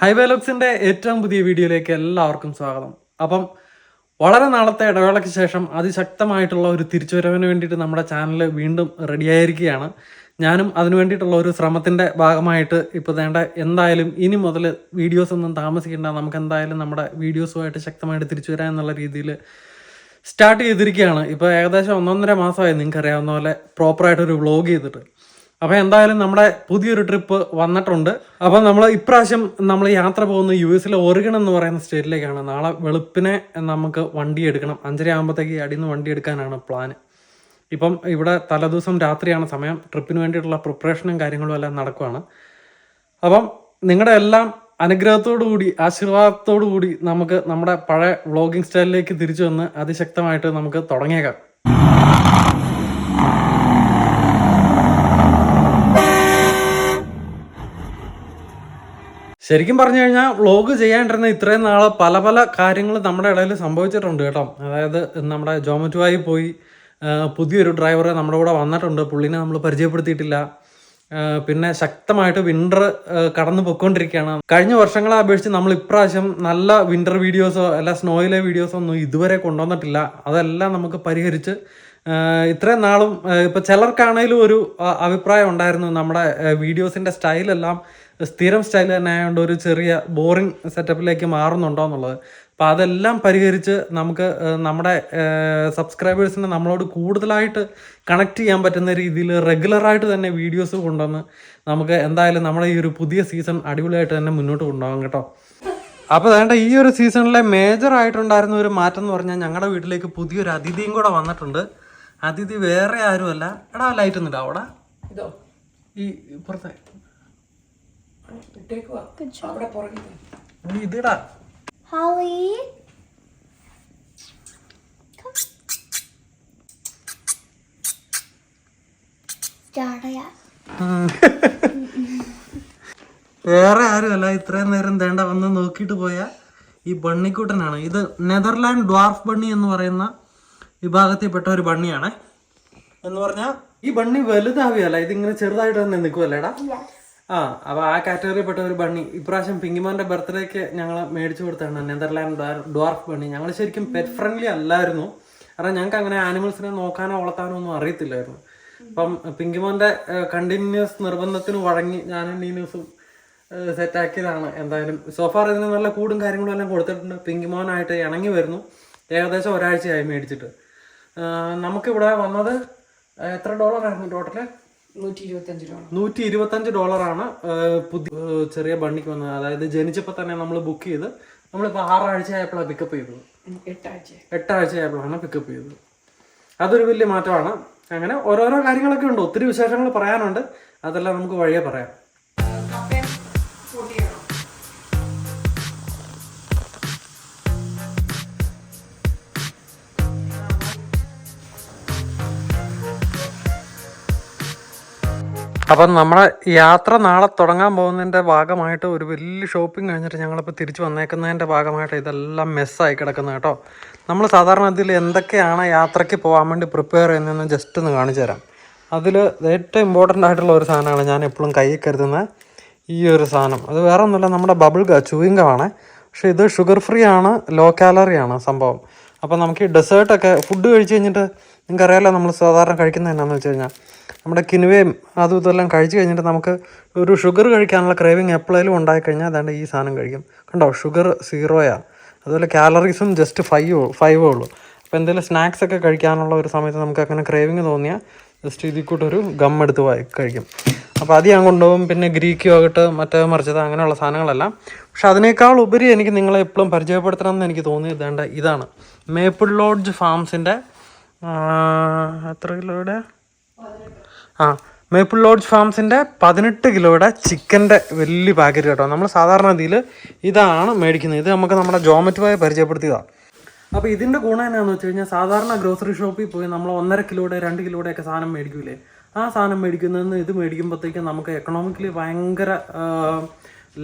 Highway ലോക്സിന്റെ ഏറ്റവും പുതിയ വീഡിയോയിലേക്ക് എല്ലാവർക്കും സ്വാഗതം. അപ്പം വളരെ നാളത്തെ ഇടവേളയ്ക്ക് ശേഷം അതിശക്തമായിട്ടുള്ള ഒരു തിരിച്ചുവരവിന് വേണ്ടിയിട്ട് നമ്മുടെ ചാനൽ വീണ്ടും റെഡിയായിരിക്കുകയാണ്. ഞാനും അതിനു വേണ്ടിയിട്ടുള്ള ഒരു ശ്രമത്തിൻ്റെ ഭാഗമായിട്ട് ഇപ്പോൾ വേണ്ട എന്തായാലും ഇനി മുതൽ വീഡിയോസ് ഒന്നും താമസിക്കേണ്ട, നമുക്ക് എന്തായാലും നമ്മുടെ വീഡിയോസുമായിട്ട് ശക്തമായിട്ട് തിരിച്ചു വരാൻ എന്നുള്ള രീതിയിൽ സ്റ്റാർട്ട് ചെയ്തിരിക്കുകയാണ്. ഇപ്പോൾ ഏകദേശം 1.5 മാസമായി നിങ്ങൾക്ക് അറിയാവുന്ന പോലെ പ്രോപ്പറായിട്ടൊരു വ്ളോഗ് ചെയ്തിട്ട്. അപ്പോൾ എന്തായാലും നമ്മുടെ പുതിയൊരു ട്രിപ്പ് വന്നിട്ടുണ്ട്. അപ്പോൾ നമ്മൾ ഇപ്രാവശ്യം നമ്മൾ യാത്ര പോകുന്ന US ഒറിഗൺ എന്ന് പറയുന്ന സ്റ്റേറ്റിലേക്കാണ്. നാളെ വെളുപ്പിനെ നമുക്ക് വണ്ടി എടുക്കണം. 5:30 ആകുമ്പോഴത്തേക്ക് അടിയിൽ നിന്ന് വണ്ടി എടുക്കാനാണ് പ്ലാന്. ഇപ്പം ഇവിടെ തലേദിവസം രാത്രിയാണ് സമയം. ട്രിപ്പിന് വേണ്ടിയിട്ടുള്ള പ്രിപ്പറേഷനും കാര്യങ്ങളും എല്ലാം നടക്കുവാണ്. അപ്പം നിങ്ങളുടെ എല്ലാം അനുഗ്രഹത്തോടു കൂടി ആശീർവാദത്തോടു കൂടി നമുക്ക് നമ്മുടെ പഴയ വ്ളോഗിങ് സ്റ്റൈലിലേക്ക് തിരിച്ചു വന്ന് അതിശക്തമായിട്ട് നമുക്ക് തുടങ്ങിയേക്കാം. ശരിക്കും പറഞ്ഞു കഴിഞ്ഞാൽ വ്ളോഗ് ചെയ്യാണ്ടിരുന്ന ഇത്രയും നാൾ പല പല കാര്യങ്ങൾ നമ്മുടെ ഇടയിൽ സംഭവിച്ചിട്ടുണ്ട് കേട്ടോ. അതായത് നമ്മുടെ ജോമറ്റുവായി പോയി പുതിയൊരു ഡ്രൈവറെ നമ്മുടെ കൂടെ വന്നിട്ടുണ്ട്. പുള്ളിനെ നമ്മൾ പരിചയപ്പെടുത്തിയിട്ടില്ല. പിന്നെ ശക്തമായിട്ട് വിൻ്റർ കടന്നു പൊയ്ക്കൊണ്ടിരിക്കുകയാണ്. കഴിഞ്ഞ വർഷങ്ങളെ അപേക്ഷിച്ച് നമ്മൾ ഇപ്രാവശ്യം നല്ല വിൻ്റർ വീഡിയോസോ അല്ല സ്നോയിലെ വീഡിയോസോ ഒന്നും ഇതുവരെ കൊണ്ടുവന്നിട്ടില്ല. അതെല്ലാം നമുക്ക് പരിഹരിച്ച് ഇത്രയും നാളും ഇപ്പം ചിലർക്കാണേലും ഒരു അഭിപ്രായം ഉണ്ടായിരുന്നു നമ്മുടെ വീഡിയോസിൻ്റെ സ്റ്റൈലെല്ലാം സ്ഥിരം സ്റ്റൈൽ തന്നെ ആയതുകൊണ്ട് ഒരു ചെറിയ ബോറിംഗ് സെറ്റപ്പിലേക്ക് മാറുന്നുണ്ടോ എന്നുള്ളത്. അപ്പോൾ അതെല്ലാം പരിഹരിച്ച് നമുക്ക് നമ്മുടെ സബ്സ്ക്രൈബേഴ്സിനെ നമ്മളോട് കൂടുതലായിട്ട് കണക്ട് ചെയ്യാൻ പറ്റുന്ന രീതിയിൽ റെഗുലറായിട്ട് തന്നെ വീഡിയോസ് കൊണ്ടുവന്ന് നമുക്ക് എന്തായാലും നമ്മുടെ ഈ ഒരു പുതിയ സീസൺ അടിപൊളിയായിട്ട് തന്നെ മുന്നോട്ട് കൊണ്ടുപോകാം കേട്ടോ. അപ്പോൾ വേണ്ട ഈ ഒരു സീസണിലെ മേജർ ആയിട്ടുണ്ടായിരുന്ന ഒരു മാറ്റം എന്ന് പറഞ്ഞാൽ ഞങ്ങളുടെ വീട്ടിലേക്ക് പുതിയൊരു അതിഥിയും കൂടെ വന്നിട്ടുണ്ട്. അതിഥി വേറെ ആരുമല്ല. എടാ ലൈറ്റ് ഒന്നും ഇടാ അവിടെ ഇതോ ഈ ഇപ്പുറത്തെ ഇതിടാ. വേറെ ആരുമല്ല, ഇത്രയും നേരം തേണ്ട വന്ന് നോക്കിയിട്ട് പോയ ഈ ബണ്ണിക്കൂട്ടനാണ്. ഇത് നെതർലാൻഡ് ഡ്വാർഫ് ബണ്ണി എന്ന് പറയുന്ന വിഭാഗത്തിൽപ്പെട്ട ഒരു ബണ്ണിയാണ്. എന്ന് പറഞ്ഞാൽ ഈ ബണ്ണി വലുതാവുകയല്ല, ഇതിങ്ങനെ ചെറുതായിട്ട് തന്നെ നിൽക്കുമല്ലേടാ. അപ്പോൾ ആ കാറ്റഗറിയിൽപ്പെട്ട ഒരു ബണ്ണി ഇപ്രാവശ്യം പിങ്കിമോൻ്റെ ബർത്ത്ഡേക്ക് ഞങ്ങൾ മേടിച്ചു കൊടുത്താണ് നെതർലാൻഡ് ഡ്വാർഫ് ബണ്ണി. ഞങ്ങൾ ശരിക്കും പെറ്റ് ഫ്രണ്ട്ലി അല്ലായിരുന്നു, കാരണം ഞങ്ങൾക്ക് അങ്ങനെ ആനിമൽസിനെ നോക്കാനോ വളർത്താനോ ഒന്നും അറിയത്തില്ലായിരുന്നു. അപ്പം പിങ്കിമോൻ്റെ കണ്ടിന്യൂസ് നിർബന്ധത്തിന് വഴങ്ങി ഞാനും നീനൂസും സെറ്റാക്കിയതാണ്. എന്തായാലും സോഫാർ ഇതിന് നല്ല കൂടും കാര്യങ്ങളും എല്ലാം കൊടുത്തിട്ടുണ്ട്. പിങ്കിമോനായിട്ട് ഇണങ്ങി വരുന്നു. ഏകദേശം ഒരാഴ്ചയായി മേടിച്ചിട്ട്. നമുക്കിവിടെ വന്നത് എത്ര ഡോളറായിരുന്നു ടോട്ടല്? $125 പുതിയ ചെറിയ ബണ്ണിക്ക് വന്നത്. അതായത് ജനിച്ചപ്പോൾ തന്നെ നമ്മൾ ബുക്ക് ചെയ്ത് നമ്മളിപ്പോൾ 6 ആഴ്ചയായപ്പോഴാണ് പിക്കപ്പ് ചെയ്തത്. 8 ആഴ്ചയായപ്പോഴാണ് പിക്കപ്പ് ചെയ്തത്. അതൊരു വലിയ മാറ്റമാണ്. അങ്ങനെ ഓരോരോ കാര്യങ്ങളൊക്കെ ഉണ്ട്. ഒത്തിരി വിശേഷങ്ങൾ പറയാനുണ്ട്. അതെല്ലാം നമുക്ക് വഴിയെ പറയാം. അപ്പം നമ്മുടെ യാത്ര നാളെ തുടങ്ങാൻ പോകുന്നതിൻ്റെ ഭാഗമായിട്ട് ഒരു വലിയ ഷോപ്പിംഗ് കഴിഞ്ഞിട്ട് ഞങ്ങളിപ്പോൾ തിരിച്ച് വന്നേക്കുന്നതിൻ്റെ ഭാഗമായിട്ട് ഇതെല്ലാം മെസ്സായി കിടക്കുന്നത് കേട്ടോ. നമ്മൾ സാധാരണ ഇതിൽ എന്തൊക്കെയാണ് യാത്രയ്ക്ക് പോകാൻ വേണ്ടി പ്രിപ്പയർ ചെയ്യുന്നതെന്ന് ജസ്റ്റ് ഒന്ന് കാണിച്ചു തരാം. അതിൽ ഏറ്റവും ഇമ്പോർട്ടൻ്റ് ആയിട്ടുള്ള ഒരു സാധനമാണ് ഞാൻ എപ്പോഴും കയ്യിൽ കരുതുന്ന ഈ ഒരു സാധനം. അത് വേറെ ഒന്നുമില്ല, നമ്മുടെ ചൂയിങ്കമാണ്. പക്ഷേ ഇത് ഷുഗർ ഫ്രീ ആണ്, ലോ കാലറിയാണ് സംഭവം. അപ്പോൾ നമുക്ക് ഈ ഡെസേർട്ടൊക്കെ ഫുഡ് കഴിച്ച് കഴിഞ്ഞിട്ട് നിങ്ങൾക്കറിയാമല്ലോ നമ്മൾ സാധാരണ കഴിക്കുന്നത് എന്നാന്ന് വെച്ച് കഴിഞ്ഞാൽ നമ്മുടെ കിനുവയും അതും ഇതെല്ലാം കഴിച്ച് കഴിഞ്ഞിട്ട് നമുക്ക് ഒരു ഷുഗർ കഴിക്കാനുള്ള ക്രേവിങ് എപ്പോഴേലും ഉണ്ടായിക്കഴിഞ്ഞാൽ അതാണ്ട് ഈ സാധനം കഴിക്കും. കണ്ടോ, ഷുഗർ 0. അതുപോലെ കാലറീസും ജസ്റ്റ് 5 ഉള്ളൂ. അപ്പോൾ എന്തെങ്കിലും സ്നാക്സ് ഒക്കെ കഴിക്കാനുള്ള ഒരു സമയത്ത് നമുക്ക് അങ്ങനെ ക്രേവിങ് തോന്നിയാൽ ജസ്റ്റ് ഇതിൽ കൂട്ടൊരു ഗം എടുത്ത് കഴിക്കും. അപ്പോൾ അത് ഞാൻ കൊണ്ടുപോകും. പിന്നെ ഗ്രീക്ക് യോഗട്ട് മറ്റേ മറിച്ചത് അങ്ങനെയുള്ള സാധനങ്ങളെല്ലാം. പക്ഷെ അതിനേക്കാൾ ഉപരി എനിക്ക് നിങ്ങളെ എപ്പോഴും പരിചയപ്പെടുത്തണം എന്ന് എനിക്ക് തോന്നിയത് ഇതാണ്. മേപ്പിൾ ലോഡ്ജ് ഫാംസിൻ്റെ എത്ര കിലോയുടെ മേപ്പിൾ ലോഡ്ജ് ഫാംസിൻ്റെ 18 കിലോയുടെ ചിക്കൻ്റെ വലിയ പാക്കറ്റ് കേട്ടോ. നമ്മൾ സാധാരണ ഇതിൽ ഇതാണ് മേടിക്കുന്നത്. ഇത് നമുക്ക് നമ്മുടെ ജോമറ്റുവായി പരിചയപ്പെടുത്തിയതാണ്. അപ്പോൾ ഇതിൻ്റെ ഗുണം എന്നാന്ന് വെച്ച് കഴിഞ്ഞാൽ സാധാരണ ഗ്രോസറി ഷോപ്പിൽ പോയി നമ്മൾ 1.5 കിലോയുടെ 2 കിലോയുടെ ഒക്കെ സാധനം മേടിക്കൂലേ, ആ സാധനം മേടിക്കുന്നതെന്ന് ഇത് മേടിക്കുമ്പോഴത്തേക്കും നമുക്ക് എക്കണോമിക്കലി ഭയങ്കര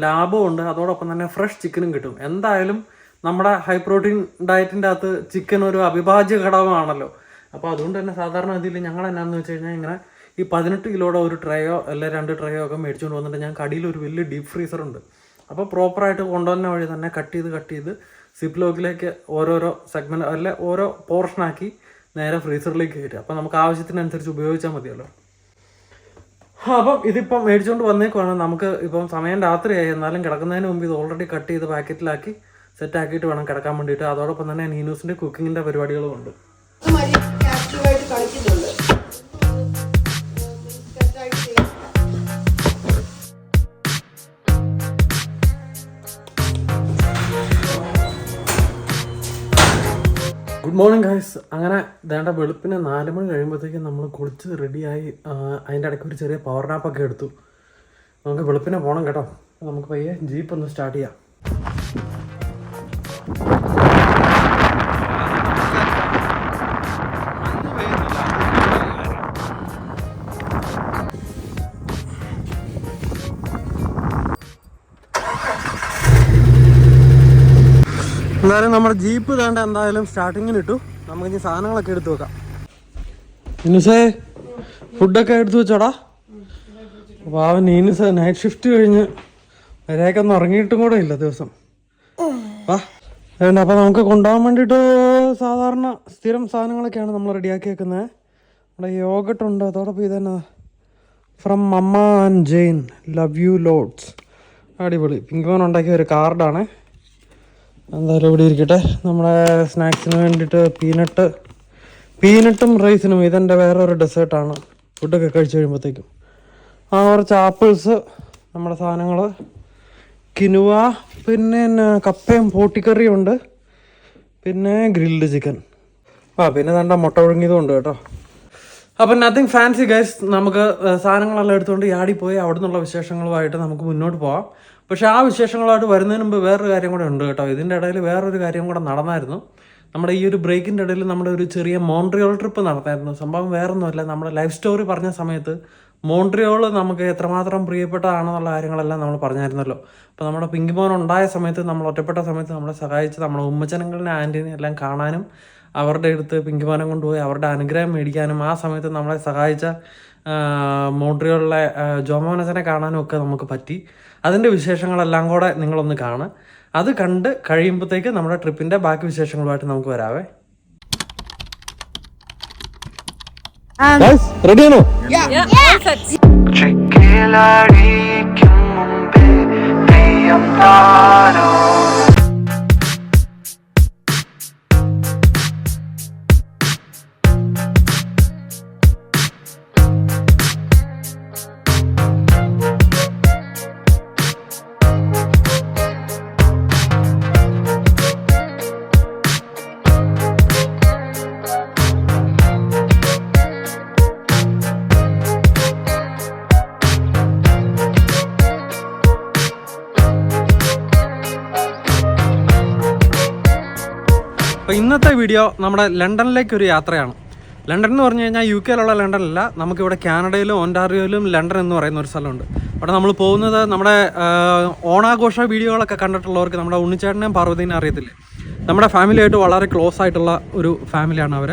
ലാഭമുണ്ട്. അതോടൊപ്പം തന്നെ ഫ്രഷ് ചിക്കനും കിട്ടും. എന്തായാലും നമ്മുടെ ഹൈ പ്രോട്ടീൻ ഡയറ്റിൻ്റെ അകത്ത് ചിക്കൻ ഒരു അവിഭാജ്യ ഘടകമാണല്ലോ. അപ്പോൾ അതുകൊണ്ട് തന്നെ സാധാരണ ഇതിൽ ഞങ്ങൾ എന്നാന്ന് വെച്ച് കഴിഞ്ഞാൽ ഇങ്ങനെ ഈ 18 കിലോയുടെ ഒരു ട്രേയോ അല്ലെ 2 ട്രേയോ ഒക്കെ മേടിച്ചുകൊണ്ട് വന്നിട്ട് ഞങ്ങൾക്ക് അടിയിൽ ഒരു വലിയ ഡീപ്പ് ഫ്രീസറുണ്ട്. അപ്പോൾ പ്രോപ്പറായിട്ട് കൊണ്ടുവന്ന വഴി തന്നെ കട്ട് ചെയ്ത് സിപ്പ് ലോക്കിലേക്ക് ഓരോരോ സെഗ്മെൻറ്റ് അല്ലെ ഓരോ പോർഷനാക്കി നേരെ ഫ്രീസറിലേക്ക് കയറ്റുക. അപ്പോൾ നമുക്ക് ആവശ്യത്തിനനുസരിച്ച് ഉപയോഗിച്ചാൽ മതിയല്ലോ. അപ്പം ഇതിപ്പം മേടിച്ചുകൊണ്ട് വന്നേക്കുവാണ്. നമുക്ക് ഇപ്പം സമയം രാത്രിയായി, എന്നാലും കിടക്കുന്നതിന് മുമ്പ് ഇത് ഓൾറെഡി കട്ട് ചെയ്ത് പാക്കറ്റിലാക്കി സെറ്റാക്കിയിട്ട് വേണം കിടക്കാൻ വേണ്ടിയിട്ട്. അതോടൊപ്പം തന്നെ നീനൂസിൻ്റെ കുക്കിങ്ങിൻ്റെ പരിപാടികളും ഉണ്ട്. Good morning guys. അങ്ങനെ വേണ്ട വെളുപ്പിന് 4 മണി കഴിയുമ്പോഴത്തേക്കും നമ്മൾ കുളിച്ച് റെഡിയായി. അതിൻ്റെ ഇടയ്ക്ക് ഒരു ചെറിയ പവർ നാപ്പൊക്കെ എടുത്തു. നമുക്ക് വെളുപ്പിനെ പോകണം കേട്ടോ. നമുക്ക് പയ്യെ ജീപ്പ് ഒന്ന് സ്റ്റാർട്ട് ചെയ്യാം. എന്തായാലും നമ്മുടെ ജീപ്പ് വേണ്ട എന്തായാലും സ്റ്റാർട്ടിങ്ങിന് ഇട്ടു. നമുക്ക് ഇനി സാധനങ്ങളൊക്കെ എടുത്തു വെക്കാം. നീനുസേ ഫുഡൊക്കെ എടുത്തു വെച്ചോടാ. അപ്പോൾ അവൻ നീനുസ നൈറ്റ് ഷിഫ്റ്റ് കഴിഞ്ഞ് വരെയൊക്കെ ഉറങ്ങിയിട്ടും കൂടെ ഇല്ല ദിവസം. വേണ്ട അപ്പോൾ നമുക്ക് കൊണ്ടുപോകാൻ വേണ്ടിയിട്ട് സാധാരണ സ്ഥിരം സാധനങ്ങളൊക്കെയാണ് നമ്മൾ റെഡിയാക്കി വെക്കുന്നത്. നമ്മുടെ യോഗട്ടുണ്ട്, അതോടൊപ്പം ഇതന്നെ from mamma and Jane love you loads. അടിപൊളി പിങ്കോൻ ഉണ്ടാക്കിയ ഒരു കാർഡാണ്. എന്തായാലും ഇവിടെ ഇരിക്കട്ടെ. നമ്മുടെ സ്നാക്സിന് വേണ്ടിയിട്ട് പീനട്ടും റൈസിനും ഇതെൻ്റെ വേറൊരു ഡെസേർട്ടാണ്. ഫുഡൊക്കെ കഴിച്ച് കഴിയുമ്പോഴത്തേക്കും കുറച്ച് ആപ്പിൾസ്, നമ്മുടെ സാധനങ്ങൾ, കിനുവ, പിന്നെ കപ്പയും പോട്ടിക്കറിയും ഉണ്ട്, പിന്നെ ഗ്രിൽഡ് ചിക്കൻ, പിന്നെ തണ്ട മുട്ട ഒഴുങ്ങിയതും ഉണ്ട് കേട്ടോ. അപ്പം നത്തിങ് ഫാൻസി ഗൈസ്. നമുക്ക് സാധനങ്ങളെല്ലാം എടുത്തുകൊണ്ട് യാടിപ്പോയി അവിടെ നിന്നുള്ള വിശേഷങ്ങളുമായിട്ട് നമുക്ക് മുന്നോട്ട് പോകാം. പക്ഷേ ആ വിശേഷങ്ങളായിട്ട് വരുന്നതിന് മുമ്പ് വേറൊരു കാര്യം കൂടെ ഉണ്ട് കേട്ടോ. ഇതിൻ്റെ ഇടയിൽ വേറൊരു കാര്യം കൂടെ നടന്നായിരുന്നു. നമ്മുടെ ഈ ഒരു ബ്രേക്കിൻ്റെ ഇടയിൽ നമ്മുടെ ഒരു ചെറിയ മോൺട്രിയോൾ ട്രിപ്പ് നടത്തായിരുന്നു. സംഭവം വേറൊന്നുമല്ല, നമ്മുടെ ലൈഫ് സ്റ്റോറി പറഞ്ഞ സമയത്ത് മോൺട്രിയോൾ നമുക്ക് എത്രമാത്രം പ്രിയപ്പെട്ടതാണെന്നുള്ള കാര്യങ്ങളെല്ലാം നമ്മൾ പറഞ്ഞായിരുന്നല്ലോ. അപ്പോൾ നമ്മുടെ പിങ്കിമോൻ ഉണ്ടായ സമയത്ത്, നമ്മൾ ഒറ്റപ്പെട്ട സമയത്ത് നമ്മളെ സഹായിച്ച് നമ്മുടെ ഉമ്മച്ചനങ്ങളുടെ ആൻറ്റീനെ എല്ലാം കാണാനും അവരുടെ അടുത്ത് പിങ്കിമോനെ കൊണ്ടുപോയി അവരുടെ അനുഗ്രഹം മേടിക്കാനും ആ സമയത്ത് നമ്മളെ സഹായിച്ച മോൺട്രിയോളിലെ ജോമോനച്ചനെ കാണാനും ഒക്കെ നമുക്ക് പറ്റി. അതിൻ്റെ വിശേഷങ്ങളെല്ലാം കൂടെ നിങ്ങളൊന്ന് കാണുക. അത് കണ്ട് കഴിയുമ്പോഴത്തേക്ക് നമ്മുടെ ട്രിപ്പിൻ്റെ ബാക്കി വിശേഷങ്ങളുമായിട്ട് നമുക്ക് വരാവേ. റെഡിയാണോ? അപ്പോൾ ഇന്നത്തെ വീഡിയോ നമ്മുടെ ലണ്ടനിലേക്കൊരു യാത്രയാണ്. ലണ്ടൻ എന്ന് പറഞ്ഞു കഴിഞ്ഞാൽ UK ലണ്ടനല്ല, നമുക്കിവിടെ കാനഡയിലും ഒൻറ്റാറിയോയിലും ലണ്ടൻ എന്ന് പറയുന്ന ഒരു സ്ഥലമുണ്ട്. അവിടെ നമ്മൾ പോകുന്നത് നമ്മുടെ ഓണാഘോഷ വീഡിയോകളൊക്കെ കണ്ടിട്ടുള്ളവർക്ക് നമ്മുടെ ഉണ്ണിച്ചേട്ടനെയും പാർവതീനെ അറിയത്തില്ലേ. നമ്മുടെ ഫാമിലിയായിട്ട് വളരെ ക്ലോസ് ആയിട്ടുള്ള ഒരു ഫാമിലിയാണ് അവർ.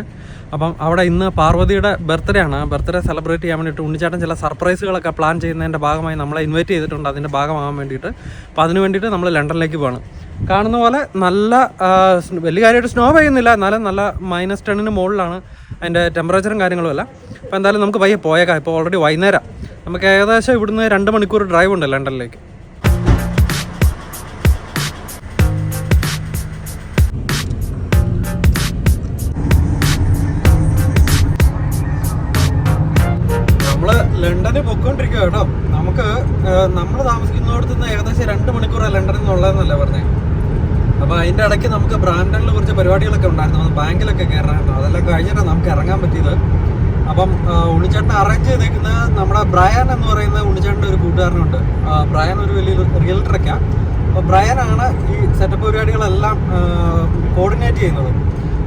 അപ്പം അവിടെ ഇന്ന് പാർവതിയുടെ ബർത്ത്ഡേ ആണ്. ബർത്ത്ഡേ സെലിബ്രേറ്റ് ചെയ്യാൻ വേണ്ടിയിട്ട് ഉണ്ണിച്ചേട്ടൻ ചില സർപ്രൈസുകളൊക്കെ പ്ലാൻ ചെയ്യുന്നതിൻ്റെ ഭാഗമായി നമ്മളെ ഇൻവൈറ്റ് ചെയ്തിട്ടുണ്ട്, അതിൻ്റെ ഭാഗമാകാൻ വേണ്ടിയിട്ട്. അപ്പോൾ അതിന് വേണ്ടിയിട്ട് നമ്മൾ ലണ്ടനിലേക്ക് പോകണം. കാണുന്ന പോലെ നല്ല വലിയ കാര്യമായിട്ട് സ്നോ പെയ്യുന്നില്ല, എന്നാലും നല്ല -10 മുകളിലാണ് അതിൻ്റെ ടെമ്പറേച്ചറും കാര്യങ്ങളും എല്ലാം. അപ്പോൾ എന്തായാലും നമുക്ക് പയ്യെ പോയേക്കാം. ഇപ്പോൾ ഓൾറെഡി വൈകുന്നേരം, നമുക്ക് ഏകദേശം ഇവിടുന്ന് 2 മണിക്കൂർ ഡ്രൈവ് ഉണ്ട് ലണ്ടനിലേക്ക്. നമ്മൾ ലണ്ടനിൽ പൊയ്ക്കൊണ്ടിരിക്കുക കേട്ടോ. നമുക്ക് നമ്മൾ താമസിക്കുന്നിടത്ത് നിന്ന് ഏകദേശം 2 മണിക്കൂറാണ് ലണ്ടനിൽ നിന്നുള്ളതെന്നല്ലേ പറഞ്ഞത്. അപ്പോൾ അതിൻ്റെ ഇടയ്ക്ക് നമുക്ക് ബ്രാൻഡനിൽ കുറച്ച് പരിപാടികളൊക്കെ ഉണ്ടായിരുന്നു, ബാങ്കിലൊക്കെ കയറായിരുന്നു. അതെല്ലാം കഴിഞ്ഞിട്ടാണ് നമുക്ക് ഇറങ്ങാൻ പറ്റിയത്. അപ്പം ഉണ്ണിച്ചേട്ടനെ അറേഞ്ച് ചെയ്തേക്കുന്നത് നമ്മുടെ ബ്രയൻ എന്ന് പറയുന്ന ഉണ്ണിച്ചേട്ടൻ്റെ ഒരു കൂട്ടുകാരനുണ്ട്. ബ്രയൻ ഒരു വലിയ റിയൽട്ടറൊക്കെയാണ്. അപ്പോൾ ബ്രയനാണ് ഈ സെറ്റപ്പ് പരിപാടികളെല്ലാം കോർഡിനേറ്റ് ചെയ്യുന്നത്.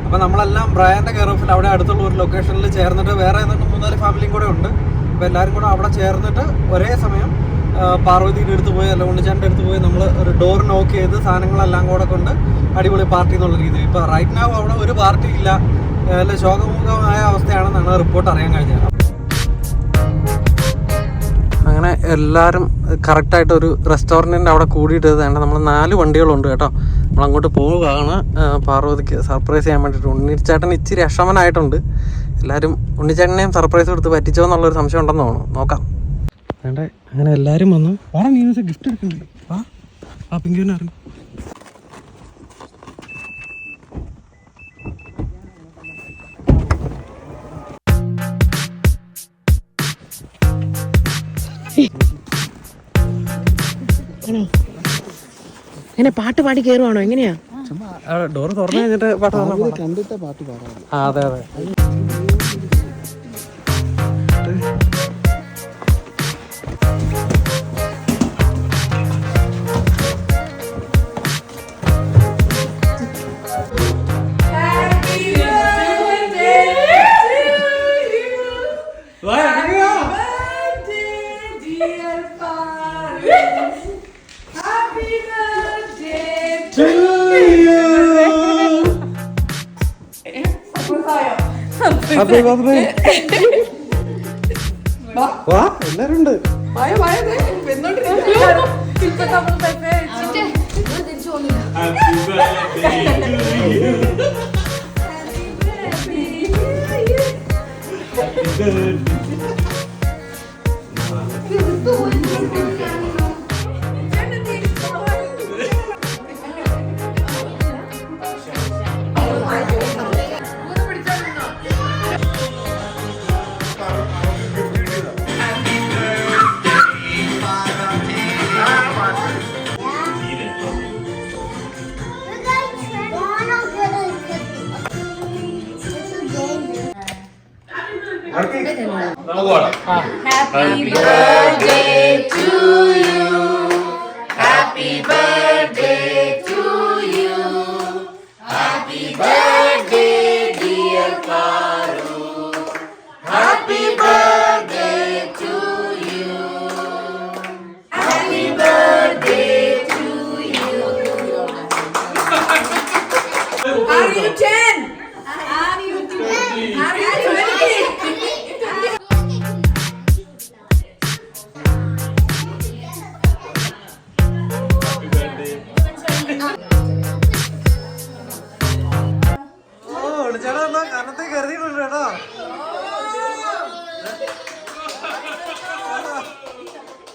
അപ്പോൾ നമ്മളെല്ലാം ബ്രയൻ്റെ കെയർ ഓഫിൽ അവിടെ അടുത്തുള്ള ഒരു ലൊക്കേഷനിൽ ചേർന്നിട്ട്, വേറെ 3-4 ഫാമിലിയും കൂടെ ഉണ്ട്. അപ്പോൾ എല്ലാവരും കൂടെ അവിടെ ചേർന്നിട്ട് ഒരേ സമയം പാർവതിയുടെ അടുത്ത് പോയി അല്ല ഉണ്ണിച്ചേട്ടൻ്റെ അടുത്ത് പോയി നമ്മൾ ഒരു ഡോർ നോക്ക് ചെയ്ത് സാധനങ്ങളെല്ലാം കൂടെ കൊണ്ട് അടിപൊളി പാർട്ടി എന്നുള്ള രീതിയിൽ. ഇപ്പോൾ റൈറ്റ് നാവ് അവിടെ ഒരു പാർട്ടി ഇല്ല, നല്ല ശോകമുഖമായ അവസ്ഥയാണെന്നാണ് റിപ്പോർട്ട് അറിയാൻ കഴിഞ്ഞത്. അങ്ങനെ എല്ലാവരും കറക്റ്റായിട്ട് ഒരു റെസ്റ്റോറൻറ്റിൻ്റെ അവിടെ കൂടിയിട്ട് വേണ്ട. നമ്മൾ 4 വണ്ടികളുണ്ട് കേട്ടോ. നമ്മളങ്ങോട്ട് പോവുകയാണ് പാർവതിക്ക് സർപ്രൈസ് ചെയ്യാൻ വേണ്ടിയിട്ട്. ഉണ്ണിച്ചേട്ടൻ ഇച്ചിരി അക്ഷമനായിട്ടുണ്ട്. എല്ലാവരും ഉണ്ണിച്ചേട്ടനെയും സർപ്രൈസ് കൊടുത്ത് പറ്റിച്ചോ എന്നുള്ളൊരു സംശയം ഉണ്ടെന്ന് തോന്നുന്നു. നോക്കാം. വേണ്ട അങ്ങനെ എല്ലാവരും വന്നു. വേറെ മീൻസ് ഗിഫ്റ്റ് എടുക്കണ്ടേ? ആ പിങ്കിനെ അറിയും. എങ്ങനെ പാട്ട് പാടി കയറുവാണോ? എങ്ങനെയാ? ഡോറ് തുറന്നു കഴിഞ്ഞിട്ട് പാട്ട് കണ്ടിട്ട് പാട്ട് പാടാം. അതെ അതെ. എല്ലാരും ഉണ്ട്. Happy birthday to you. Happy birthday to you. Happy birthday dear Paru. Happy birthday to you. Happy birthday to you. Are you 10? Are you 20? Are you 20?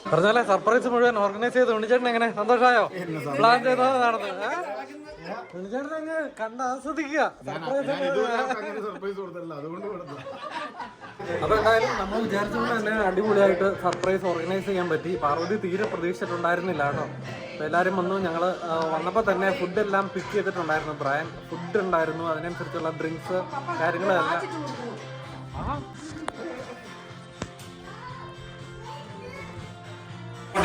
പറഞ്ഞാലേ സർപ്രൈസ് മുഴുവൻ ഓർഗനൈസ് ചെയ്ത് ഉണ്ണിച്ചേട്ടൻ എങ്ങനെ സന്തോഷമായോ? പ്ലാൻ ചെയ്തത് നടന്നത്. ഉണ്ണിച്ചേട്ടൻ അങ്ങ് കണ്ട് ആസ്വദിക്കുക. അപ്പൊ എന്തായാലും നമ്മൾ വിചാരിച്ചുകൊണ്ട് തന്നെ അടിപൊളിയായിട്ട് സർപ്രൈസ് ഓർഗനൈസ് ചെയ്യാൻ പറ്റി. പാർവതി തീരെ പ്രതീക്ഷിച്ചിട്ടുണ്ടായിരുന്നില്ല കേട്ടോ. അപ്പൊ എല്ലാവരും വന്നു. ഞങ്ങൾ വന്നപ്പോൾ തന്നെ ഫുഡ് എല്ലാം പിക്ക് ചെയ്തിട്ടുണ്ടായിരുന്നു. ബ്രയൻ ഫുഡ് ഉണ്ടായിരുന്നു, അതിനനുസരിച്ചുള്ള ഡ്രിങ്ക്സ് കാര്യങ്ങളെല്ലാം.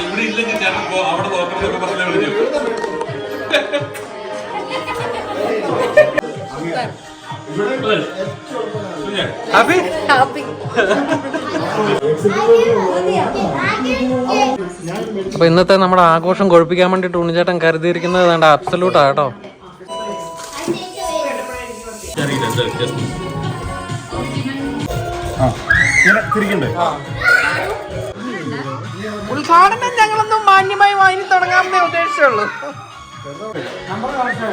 ഇവിടെ ഇല്ലെങ്കിൽ ഞാൻ അവിടെ നോക്കുന്നതൊക്കെ പറഞ്ഞ വിളിക്കും. ഹാപ്പി അപ്പൊ ഇന്നത്തെ നമ്മുടെ ആഘോഷം കൊഴുപ്പിക്കാൻ വേണ്ടിട്ട് ഉണ്ണിച്ചേട്ടൻ കരുതിയിരിക്കുന്നത് വേണ്ട അബ്സല്യൂട്ടാ കേട്ടോ. ഉദ്ഘാടനം ഞങ്ങളൊന്നും മാന്യമായി വാങ്ങി തുടങ്ങാമെന്നേ ഉദ്ദേശിച്ചുള്ളൂ.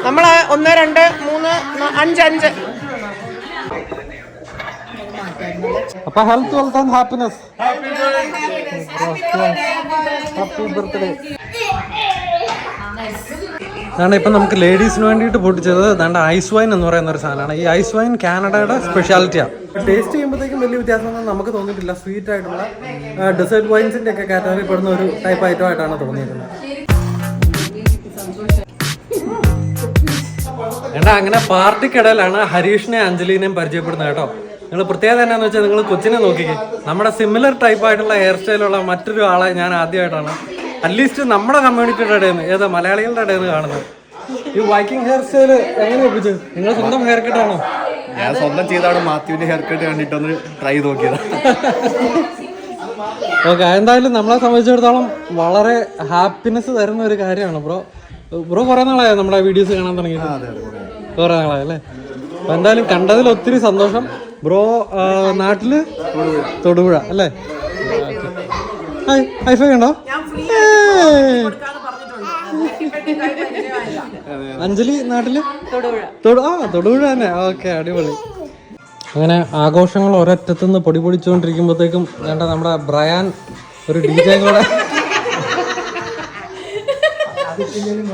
നമ്മള് 1 2 3 5 5. അപ്പൊ health wealth and happiness. Happy birthday. അതാണ് ഇപ്പം നമുക്ക് ലേഡീസിന് വേണ്ടിയിട്ട് പൊട്ടിച്ചത്. അതാണ്ട് ഐസ് വൈൻ എന്ന് പറയുന്ന ഒരു സാധനമാണ്. ഈ ഐസ് വൈൻ കാനഡയുടെ സ്പെഷ്യാലിറ്റിയാണ്. ടേസ്റ്റ് ചെയ്യുമ്പോഴത്തേക്കും വലിയ വ്യത്യാസമൊന്നും നമുക്ക് തോന്നിയിട്ടില്ല. സ്വീറ്റ് ആയിട്ടുള്ള ഡെസേർട്ട് വൈൻസിൻ്റെ ഒക്കെ കാറ്റഗറി പെടുന്ന ഒരു ടൈപ്പ് ഐറ്റം ആയിട്ടാണ് തോന്നിയിരുന്നത്. ഏട്ടാ അങ്ങനെ പാർട്ടിക്കിടയിലാണ് ഹരീഷിനെയും അഞ്ജലിനെയും പരിചയപ്പെടുന്നത് കേട്ടോ. നിങ്ങൾ പ്രത്യേകത എന്നാന്ന് വെച്ചാൽ നിങ്ങൾ കൊച്ചിനെ നോക്കിക്കേ. നമ്മുടെ സിമിലർ ടൈപ്പ് ആയിട്ടുള്ള ഹെയർ സ്റ്റൈലുള്ള മറ്റൊരു ആളെ ഞാൻ ആദ്യമായിട്ടാണ് അറ്റ്ലീസ്റ്റ് നമ്മുടെ കമ്മ്യൂണിറ്റിയുടെ ഇടയിൽ നിന്ന്, ഏതാ മലയാളികളുടെ ഇടയിൽ നിന്ന് കാണുന്നത്. ഈ വൈക്കിംഗ് ഹെയർ സ്റ്റൈൽ എങ്ങനെ ഒപ്പിച്ചത്? നിങ്ങൾ സ്വന്തം ഹെയർ കട്ടാണോ? ഞാൻ സ്വന്തം ചെയ്താണ്. മാത്യുവിന്റെ ഹെയർ കട്ട് കണ്ടിട്ടൊന്ന് ട്രൈ നോക്കിയത്. ഓക്കെ, എന്തായാലും നമ്മളെ സംബന്ധിച്ചിടത്തോളം വളരെ ഹാപ്പിനെസ് തരുന്ന ഒരു കാര്യമാണ് ബ്രോ. ബ്രോ കുറേ നാളായോ നമ്മുടെ വീഡിയോസ് കാണാൻ തുടങ്ങിയത്? കുറേ നാളായോ അല്ലേ? അപ്പം എന്തായാലും കണ്ടതിൽ ഒത്തിരി സന്തോഷം. ബ്രോ നാട്ടില് തൊടുപുഴ അല്ലേ? ഹൈഫൈ ഉണ്ടോ? ഞാൻ ഫ്രീ കൊടുക്കാന്ന് പറഞ്ഞിട്ടുണ്ട്. അഞ്ജലി നാട്ടില് തൊടുപുഴ തന്നെ. ഓക്കെ, അടിപൊളി. അങ്ങനെ ആഘോഷങ്ങൾ ഒരറ്റത്തുനിന്ന് പൊടി പൊടിച്ചുകൊണ്ടിരിക്കുമ്പോഴത്തേക്കും വേണ്ട നമ്മുടെ ബ്രയാൻ ഒരു DJ കൂടെ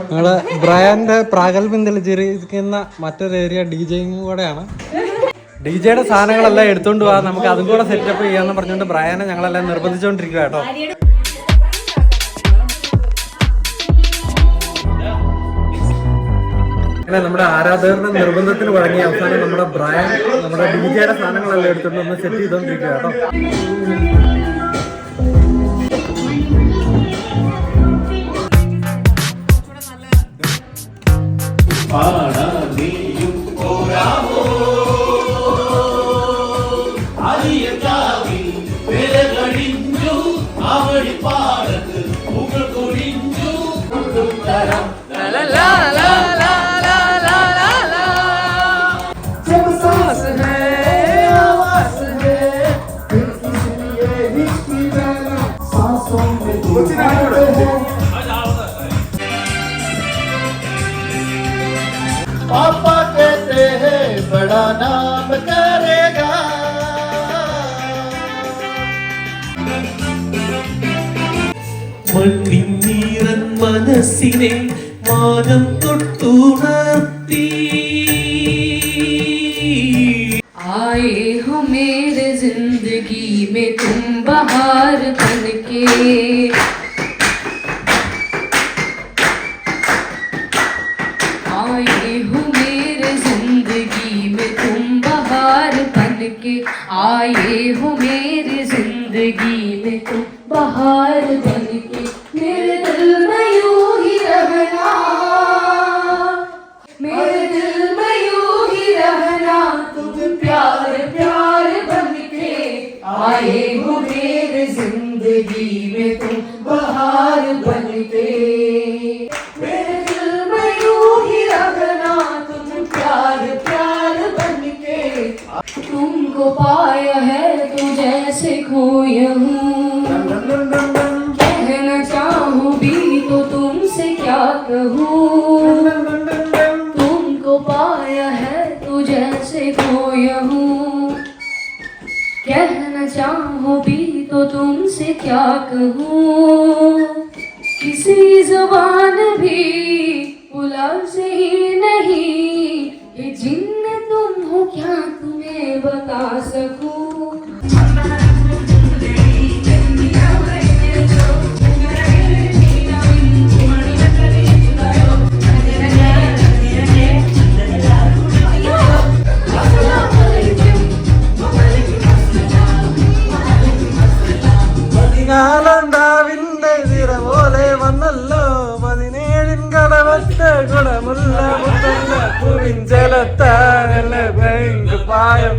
നമ്മള് ബ്രയാന്റെ പ്രാഗൽഭ്യം തെളിച്ചിരിക്കുന്ന മറ്റൊരു ഏരിയ DJയും കൂടെയാണ്. DJയുടെ സാധനങ്ങളെല്ലാം എടുത്തോണ്ട് പോവാ, നമുക്ക് അതും കൂടെ സെറ്റപ്പ് ചെയ്യാന്ന് പറഞ്ഞുകൊണ്ട് ബ്രയാനെ ഞങ്ങളെല്ലാം നിർബന്ധിച്ചുകൊണ്ടിരിക്കുക കേട്ടോ. അങ്ങനെ നമ്മുടെ ആരാധകരുടെ നിർബന്ധത്തിന് വഴങ്ങി അവസാനം നമ്മുടെ ബ്രയാൻ നമ്മുടെ DJയുടെ സാധനങ്ങളെല്ലാം എടുത്തോണ്ട് ഒന്ന് സെറ്റ് ചെയ്തോണ്ടിരിക്കുക കേട്ടോ. पापा कहते हैं बड़ा नाम करेगा. മണ്ണിൻ മനസ്സിനെ മാനം തൊട്ടുണർത്തി. आए हो मेरे जिंदगी में तुम बहार बनके. आए हो मेरे जिंदगी में तुम बहार बनके. आए हो मेरे जिंदगी में तुम बहार बनके. मेरे दिल में यूं ही रहना, मेरे दिल में यूं ही रहना. तुम प्यार प्यार बनके. आए हो मेरे जिंदगी में तुम बहार बनके. मेरे दिल में यूं ही रहना. तुम प्यार प्यार बनके. तुमको पाया है तो जैसे खोया हूँ. कहना चाहूँ भी तो तुमसे क्या कहूँ. तुमको पाया है तो जैसे खोया हूँ. कहना चाहूँ भी तो तुमसे क्या कहूँ. किसी जुबान भी बुला से ही नहीं. ये जिन्न तुम हो क्या तुम्हें बता सकूं. പതിനാലണ്ടാവിന്റെ തിര പോലെ വന്നല്ലോ 17 കടവറ്റ ഗുണമുള്ള മുത്തല്ല പൂവിഞ്ചലത്താനല്ല ബാങ്ക് പായം